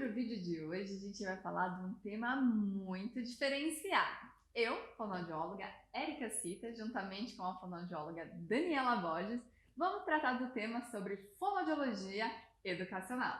o vídeo de hoje a gente vai falar de um tema muito diferenciado. Eu, fonoaudióloga Érica Cita, juntamente com a fonoaudióloga Daniela Borges, vamos tratar do tema sobre fonoaudiologia educacional.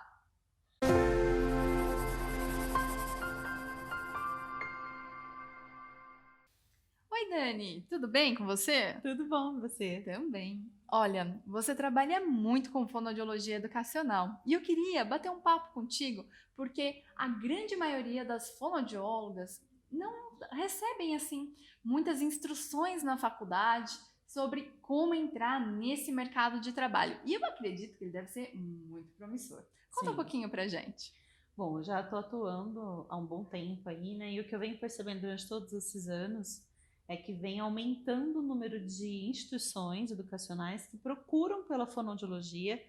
Oi, Dani, tudo bem com você? Tudo bom, você? Também. Olha, você trabalha muito com fonoaudiologia educacional e eu queria bater um papo contigo porque a grande maioria das fonoaudiólogas não recebem assim muitas instruções na faculdade sobre como entrar nesse mercado de trabalho. E eu acredito que ele deve ser muito promissor. Conta um Sim. pouquinho pra gente. Bom, eu já estou atuando há um bom tempo aí, né? E o que eu venho percebendo durante todos esses anos é que vem aumentando o número de instituições educacionais que procuram pela fonoaudiologia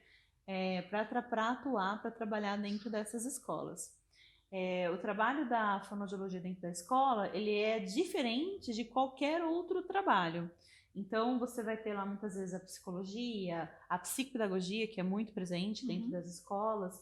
para atuar, para trabalhar dentro dessas escolas. O trabalho da fonoaudiologia dentro da escola, ele é diferente de qualquer outro trabalho. Então, você vai ter lá muitas vezes a psicologia, a psicopedagogia, que é muito presente dentro das escolas,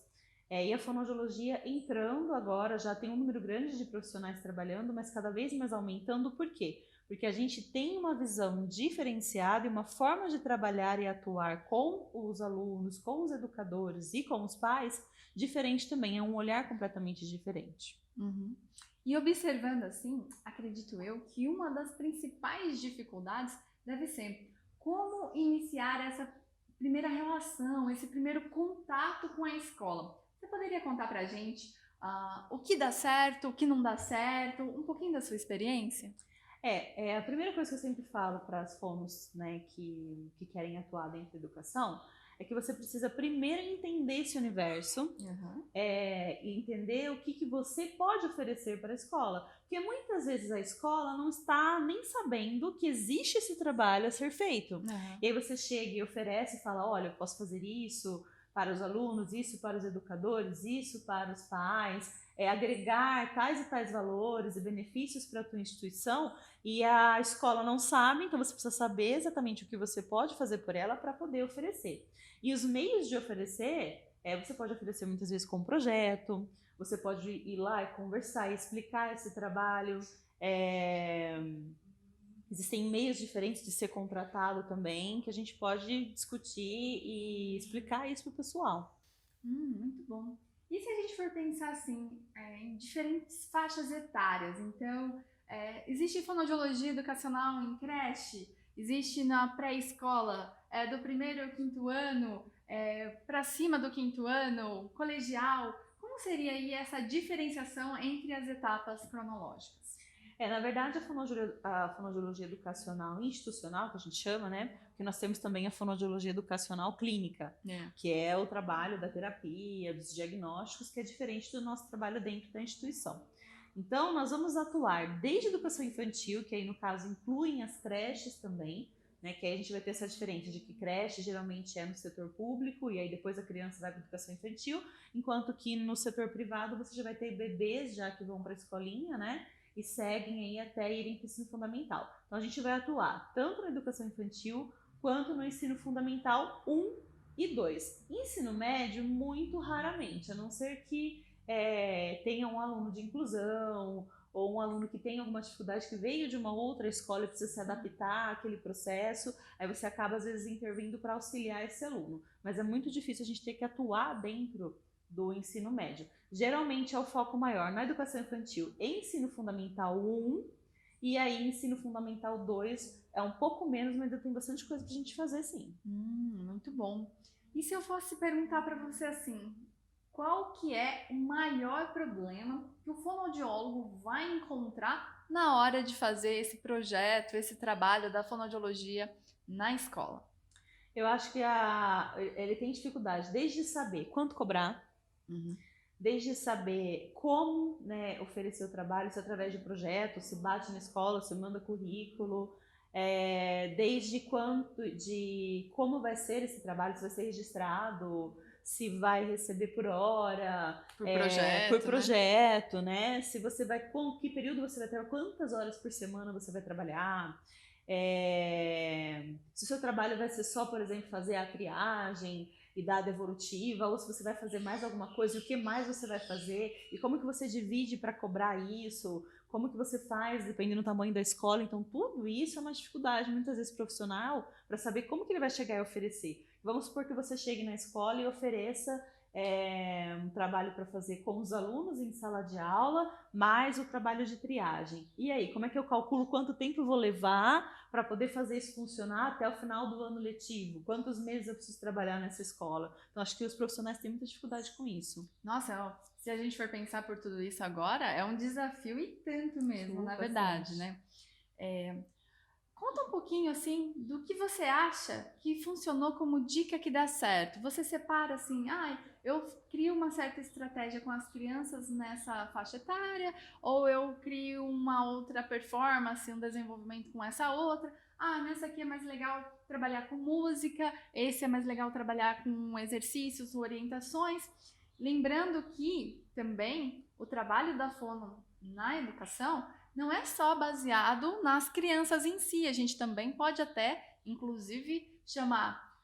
e a fonoaudiologia entrando agora, já tem um número grande de profissionais trabalhando, mas cada vez mais aumentando. Por quê? Porque a gente tem uma visão diferenciada e uma forma de trabalhar e atuar com os alunos, com os educadores e com os pais diferente também, é um olhar completamente diferente. Uhum. E observando assim, acredito eu que uma das principais dificuldades deve ser como iniciar essa primeira relação, esse primeiro contato com a escola. Você poderia contar pra gente o que dá certo, o que não dá certo, um pouquinho da sua experiência? A primeira coisa que eu sempre falo para as fonos, né, que querem atuar dentro da educação é que você precisa primeiro entender esse universo, Uhum. e entender o que você pode oferecer para a escola. Porque muitas vezes a escola não está nem sabendo que existe esse trabalho a ser feito. Uhum. E aí você chega e oferece e fala, olha, eu posso fazer isso para os alunos, isso para os educadores, isso para os pais, agregar tais e tais valores e benefícios para a tua instituição, e a escola não sabe, então você precisa saber exatamente o que você pode fazer por ela para poder oferecer. E os meios de oferecer, você pode oferecer muitas vezes com projeto, você pode ir lá e conversar e explicar esse trabalho. Existem meios diferentes de ser contratado também, que a gente pode discutir e explicar isso para o pessoal. Muito bom. E se a gente for pensar assim, em diferentes faixas etárias? Então, existe fonoaudiologia educacional em creche? Existe na pré-escola, do primeiro ao quinto ano, para cima do quinto ano, colegial? Como seria aí essa diferenciação entre as etapas cronológicas? Na verdade, a fonoaudiologia educacional institucional, que a gente chama, né? Porque nós temos também a fonoaudiologia educacional clínica, É. que é o trabalho da terapia, dos diagnósticos, que é diferente do nosso trabalho dentro da instituição. Então, nós vamos atuar desde a educação infantil, que aí no caso incluem as creches também, né? Que aí a gente vai ter essa diferença de que creche geralmente é no setor público, e aí depois a criança vai para a educação infantil, enquanto que no setor privado você já vai ter bebês já que vão para a escolinha, né? E seguem aí até irem para o ensino fundamental. Então a gente vai atuar tanto na educação infantil quanto no ensino fundamental 1 e 2. Ensino médio, muito raramente, a não ser que tenha um aluno de inclusão ou um aluno que tem alguma dificuldade, que veio de uma outra escola e precisa se adaptar àquele processo, aí você acaba às vezes intervindo para auxiliar esse aluno. Mas é muito difícil a gente ter que atuar dentro do ensino médio. Geralmente é o foco maior na educação infantil e ensino fundamental 1, e aí ensino fundamental 2 é um pouco menos, mas ainda tem bastante coisa pra gente fazer, sim. Muito bom. E se eu fosse perguntar para você assim, qual que é o maior problema que o fonoaudiólogo vai encontrar na hora de fazer esse projeto, esse trabalho da fonoaudiologia na escola? Eu acho que ele tem dificuldade desde saber quanto cobrar, Uhum. desde saber como, né, oferecer o trabalho, se através de projeto, se bate na escola, se manda currículo, desde de como vai ser esse trabalho, se vai ser registrado, se vai receber por hora, Por por projeto, né? projeto, né? Se você vai, com que período você vai trabalhar, quantas horas por semana você vai trabalhar, se o seu trabalho vai ser só, por exemplo, fazer a triagem idade evolutiva, ou se você vai fazer mais alguma coisa, e o que mais você vai fazer, e como que você divide para cobrar isso, como que você faz, dependendo do tamanho da escola. Então, tudo isso é uma dificuldade, muitas vezes, profissional, para saber como que ele vai chegar e oferecer. Vamos supor que você chegue na escola e ofereça um trabalho para fazer com os alunos em sala de aula, mais o trabalho de triagem. E aí, como é que eu calculo quanto tempo eu vou levar para poder fazer isso funcionar até o final do ano letivo? Quantos meses eu preciso trabalhar nessa escola? Então, acho que os profissionais têm muita dificuldade com isso. Nossa, ó, se a gente for pensar por tudo isso agora, é um desafio e tanto mesmo, na verdade, né? Conta um pouquinho, assim, do que você acha que funcionou como dica que dá certo. Você separa, assim, eu crio uma certa estratégia com as crianças nessa faixa etária, ou eu crio uma outra performance, um desenvolvimento com essa outra. Nessa aqui é mais legal trabalhar com música, esse é mais legal trabalhar com exercícios, orientações. Lembrando que, também, o trabalho da fono na educação não é só baseado nas crianças em si, a gente também pode até, inclusive, chamar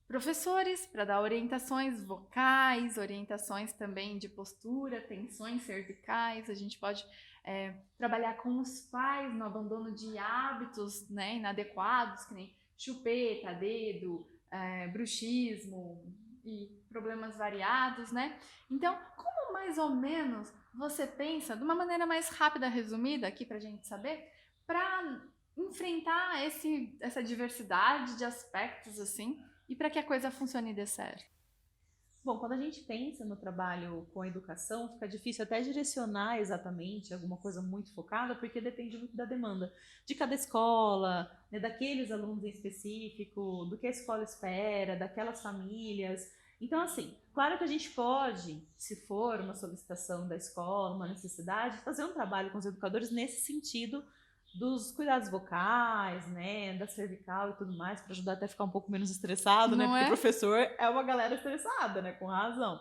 professores para dar orientações vocais, orientações também de postura, tensões cervicais, a gente pode trabalhar com os pais no abandono de hábitos, né, inadequados, que nem chupeta, dedo, bruxismo e problemas variados, né? Então, como mais ou menos você pensa, de uma maneira mais rápida, resumida aqui pra gente saber, para enfrentar essa diversidade de aspectos assim e para que a coisa funcione e dê certo? Bom, quando a gente pensa no trabalho com a educação, fica difícil até direcionar exatamente alguma coisa muito focada, porque depende muito da demanda de cada escola, né, daqueles alunos em específico, do que a escola espera, daquelas famílias. Então, assim, claro que a gente pode, se for uma solicitação da escola, uma necessidade, fazer um trabalho com os educadores nesse sentido dos cuidados vocais, né, da cervical e tudo mais, para ajudar até a ficar um pouco menos estressado, né, porque o professor é uma galera estressada, né, com razão.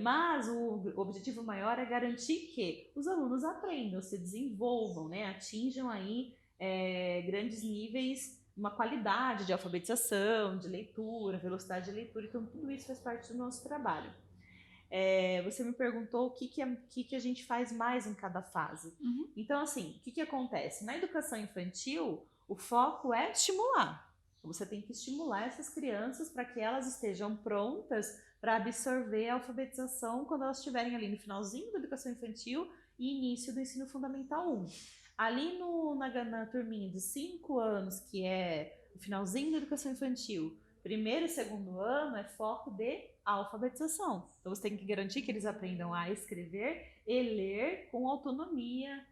Mas o objetivo maior é garantir que os alunos aprendam, se desenvolvam, né, atinjam aí grandes níveis, uma qualidade de alfabetização, de leitura, velocidade de leitura, então tudo isso faz parte do nosso trabalho. Você me perguntou o que a gente faz mais em cada fase. Uhum. Então, assim, o que acontece? Na educação infantil, o foco é estimular. Você tem que estimular essas crianças para que elas estejam prontas para absorver a alfabetização quando elas estiverem ali no finalzinho da educação infantil e início do ensino fundamental 1. Ali na turminha de 5 anos, que é o finalzinho da educação infantil, primeiro e segundo ano é foco de alfabetização. Então você tem que garantir que eles aprendam a escrever e ler com autonomia,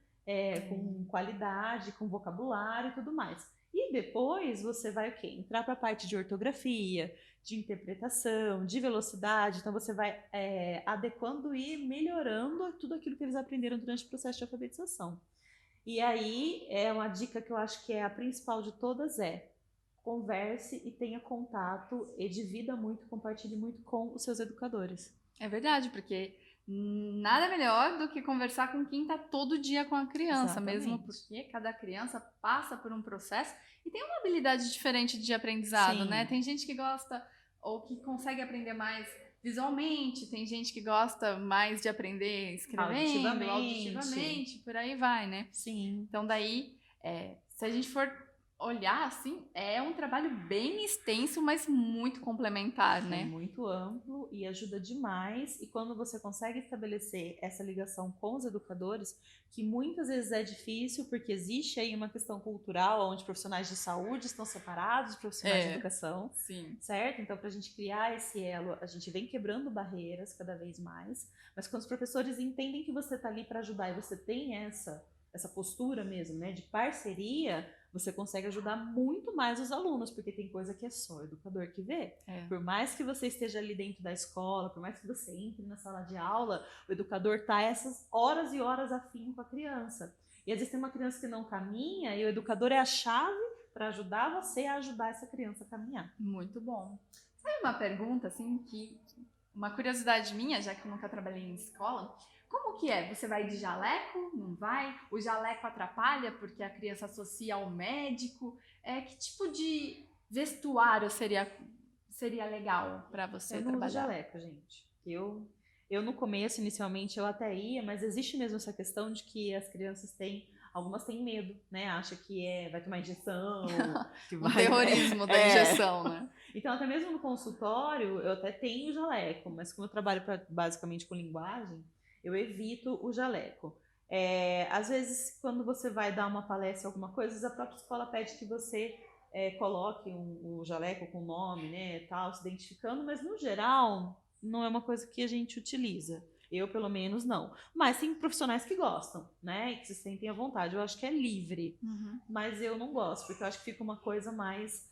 com qualidade, com vocabulário e tudo mais. E depois você vai o quê? Entrar para a parte de ortografia, de interpretação, de velocidade. Então você vai adequando e melhorando tudo aquilo que eles aprenderam durante o processo de alfabetização. E aí uma dica que eu acho que é a principal de todas converse e tenha contato e divida muito, compartilhe muito com os seus educadores. É verdade, porque nada melhor do que conversar com quem está todo dia com a criança, Exatamente. Mesmo porque cada criança passa por um processo e tem uma habilidade diferente de aprendizado, Sim. né? Tem gente que gosta ou que consegue aprender mais visualmente, tem gente que gosta mais de aprender escrevendo, auditivamente, por aí vai, né? Sim. Então daí, se a gente for olhar assim, é um trabalho bem extenso, mas muito complementar, né? É muito amplo e ajuda demais. E quando você consegue estabelecer essa ligação com os educadores, que muitas vezes é difícil, porque existe aí uma questão cultural, onde profissionais de saúde estão separados de profissionais de educação, sim. Certo? Então, para a gente criar esse elo, a gente vem quebrando barreiras cada vez mais. Mas quando os professores entendem que você está ali para ajudar e você tem essa postura mesmo, né, de parceria, você consegue ajudar muito mais os alunos, porque tem coisa que é só o educador que vê. Por mais que você esteja ali dentro da escola, por mais que você entre na sala de aula, o educador está essas horas e horas afim com a criança. E às vezes tem uma criança que não caminha e o educador é a chave para ajudar você a ajudar essa criança a caminhar. Muito bom. Sabe uma pergunta, assim, uma curiosidade minha, já que eu nunca trabalhei em escola, como que é? Você vai de jaleco? Não vai? O jaleco atrapalha porque a criança associa ao médico? Que tipo de vestuário seria seria legal para você Eu não uso trabalhar? jaleco, gente. Eu no começo, inicialmente, eu até ia, mas existe mesmo essa questão de que as crianças têm, algumas têm medo, né? Acha que vai tomar injeção, que Um vai... terrorismo da injeção, né? Então, até mesmo no consultório, eu até tenho jaleco, mas como eu trabalho basicamente com linguagem, eu evito o jaleco. Às vezes, quando você vai dar uma palestra, alguma coisa, a própria escola pede que você coloque o jaleco com o nome, né, tal, se identificando, mas no geral não é uma coisa que a gente utiliza. Eu, pelo menos, não. Mas tem profissionais que gostam, né, e que se sentem à vontade. Eu acho que é livre, mas eu não gosto, porque eu acho que fica uma coisa mais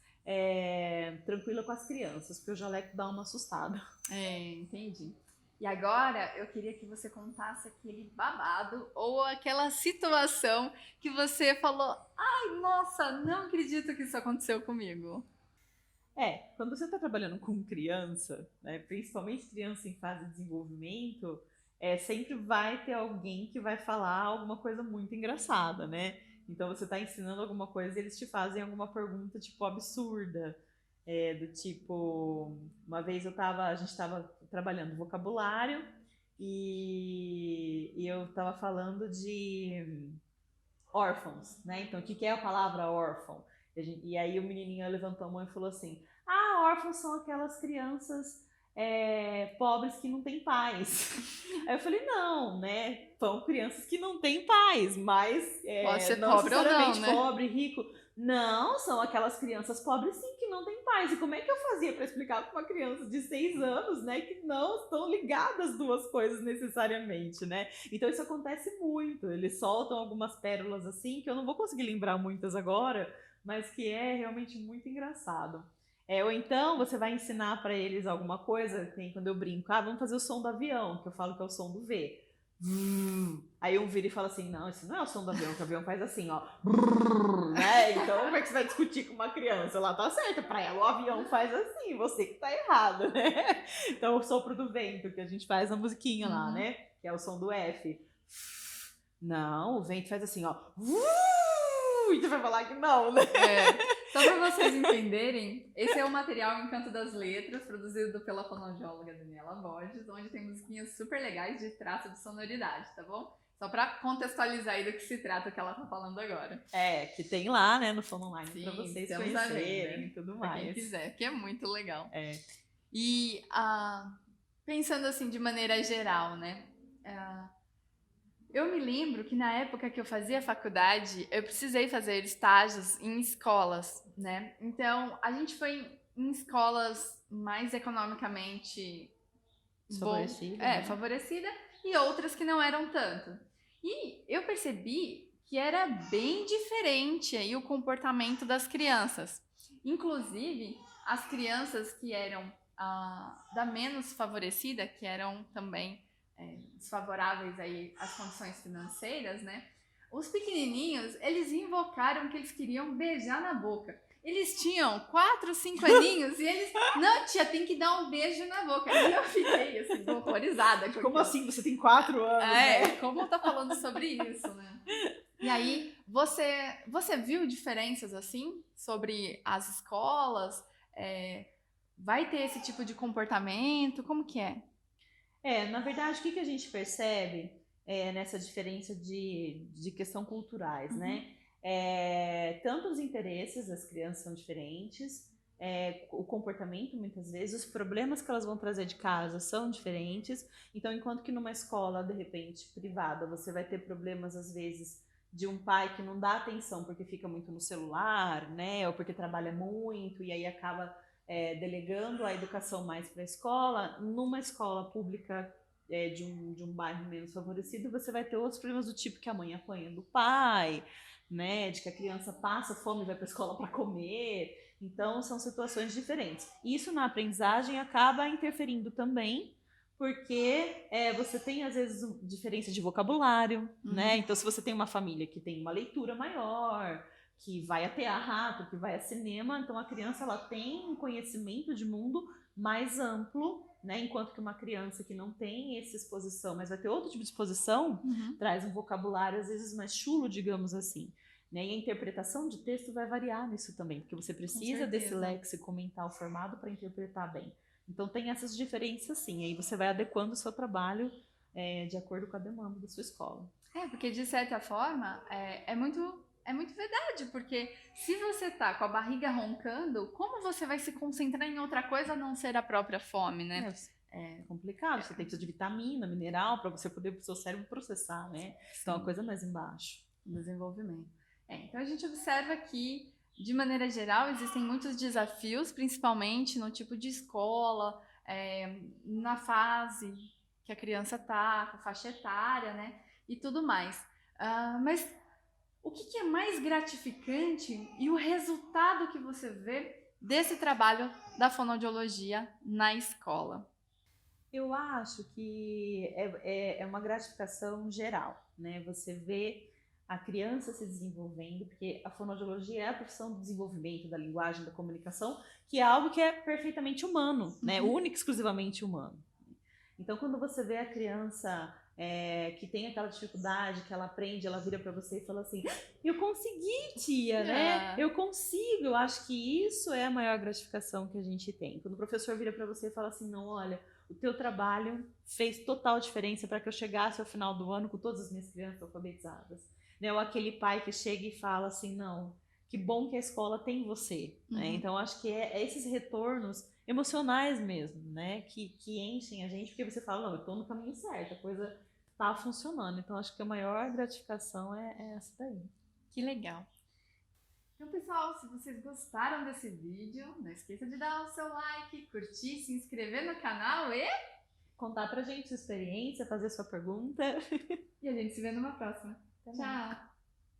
tranquila com as crianças, porque o jaleco dá uma assustada. Entendi. E agora eu queria que você contasse aquele babado ou aquela situação que você falou: ai, nossa, não acredito que isso aconteceu comigo. Quando você está trabalhando com criança, né, principalmente criança em fase de desenvolvimento, sempre vai ter alguém que vai falar alguma coisa muito engraçada, né? Então você está ensinando alguma coisa e eles te fazem alguma pergunta tipo absurda, do tipo, uma vez a gente estava trabalhando vocabulário e eu estava falando de órfãos, né? Então, o que que é a palavra órfão? E aí o menininho levantou a mão e falou assim: ah, órfãos são aquelas crianças pobres que não têm pais. Aí eu falei: não, né? São crianças que não têm pais, mas Pode ser não pobre ou não, necessariamente né? pobre, rico. Não, são aquelas crianças pobres sim que não têm pais. E como é que eu fazia para explicar para uma criança de 6 anos, né, que não estão ligadas as duas coisas necessariamente, né? Então isso acontece muito. Eles soltam algumas pérolas assim, que eu não vou conseguir lembrar muitas agora, mas que é realmente muito engraçado. Ou então você vai ensinar para eles alguma coisa, tem quando eu brinco, vamos fazer o som do avião, que eu falo que é o som do V. Aí um vira e fala assim: não, isso não é o som do avião, que o avião faz assim, ó. Né? Então, como é que você vai discutir com uma criança? Ela tá certa, pra ela o avião faz assim, você que tá errado, né? Então, o sopro do vento, que a gente faz na musiquinha lá, né? Que é o som do F. Não, o vento faz assim, ó. E você vai falar que não, né? Só para vocês entenderem, esse é o material Encanto das Letras, produzido pela fonoaudióloga Daniela Borges, onde tem musiquinhas super legais de traço de sonoridade, tá bom? Só para contextualizar aí do que se trata o que ela tá falando agora. Que tem lá, né, no Fono Online, para Sim, vocês estamos à conhecerem venda, e tudo pra mais. quem quiser, que é muito legal. É. E pensando assim de maneira geral, né? Eu me lembro que na época que eu fazia faculdade, eu precisei fazer estágios em escolas, né? Então, a gente foi em escolas mais economicamente Favorecida, né? favorecida e outras que não eram tanto. E eu percebi que era bem diferente aí o comportamento das crianças. Inclusive, as crianças que eram da menos favorecida, que eram também desfavoráveis aí às condições financeiras, né? Os pequenininhos, eles invocaram que eles queriam beijar na boca. Eles tinham 4, 5 aninhos e eles, não, tia, tem que dar um beijo na boca. E eu fiquei, assim, horrorizada. Como assim? Você tem 4 anos, né? Como tá falando sobre isso, né? E aí, você viu diferenças, assim, sobre as escolas? Vai ter esse tipo de comportamento? Como que é? Na verdade, o que a gente percebe nessa diferença de questão culturais, né? Tanto os interesses das crianças são diferentes, o comportamento muitas vezes, os problemas que elas vão trazer de casa são diferentes. Então, enquanto que numa escola, de repente, privada, você vai ter problemas às vezes de um pai que não dá atenção porque fica muito no celular, né? Ou porque trabalha muito e aí acaba delegando a educação mais para a escola. Numa escola pública de um bairro menos favorecido, você vai ter outros problemas do tipo que a mãe apanha do pai, né, de que a criança passa fome e vai para a escola para comer. Então, são situações diferentes. Isso na aprendizagem acaba interferindo também, porque você tem, às vezes, diferença de vocabulário, né? Então, se você tem uma família que tem uma leitura maior, que vai a teatro, que vai a cinema, então a criança ela tem um conhecimento de mundo mais amplo, né? Enquanto que uma criança que não tem essa exposição, mas vai ter outro tipo de exposição, traz um vocabulário às vezes mais chulo, digamos assim. né? E a interpretação de texto vai variar nisso também, porque você precisa desse léxico mental formado para interpretar bem. Então tem essas diferenças sim, aí você vai adequando o seu trabalho de acordo com a demanda da sua escola. Porque de certa forma é muito verdade, porque se você tá com a barriga roncando, como você vai se concentrar em outra coisa a não ser a própria fome, né? É complicado, você tem que precisar de vitamina, mineral, para você poder o seu cérebro processar, né? Então, é uma coisa mais embaixo. Desenvolvimento. Então a gente observa que, de maneira geral, existem muitos desafios, principalmente no tipo de escola, na fase que a criança tá, com a faixa etária, né? E tudo mais. Mas o que é mais gratificante e o resultado que você vê desse trabalho da fonoaudiologia na escola? Eu acho que é uma gratificação geral, né? Você vê a criança se desenvolvendo, porque a fonoaudiologia é a profissão do desenvolvimento da linguagem, da comunicação, que é algo que é perfeitamente humano, né? Único e exclusivamente humano. Então, quando você vê a criança que tem aquela dificuldade, que ela aprende, ela vira para você e fala assim: eu consegui, tia, né? Eu consigo. Eu acho que isso é a maior gratificação que a gente tem. Quando o professor vira para você e fala assim: não, olha, o teu trabalho fez total diferença para que eu chegasse ao final do ano com todas as minhas crianças alfabetizadas. Né? Ou aquele pai que chega e fala assim: não, que bom que a escola tem você. Né? Então, acho que esses retornos emocionais mesmo, né? Que enchem a gente, porque você fala: não, eu tô no caminho certo, a coisa tá funcionando. Então, acho que a maior gratificação é essa daí. Que legal! Então, pessoal, se vocês gostaram desse vídeo, não esqueça de dar o seu like, curtir, se inscrever no canal e contar pra gente sua experiência, fazer sua pergunta. E a gente se vê numa próxima. Tchau!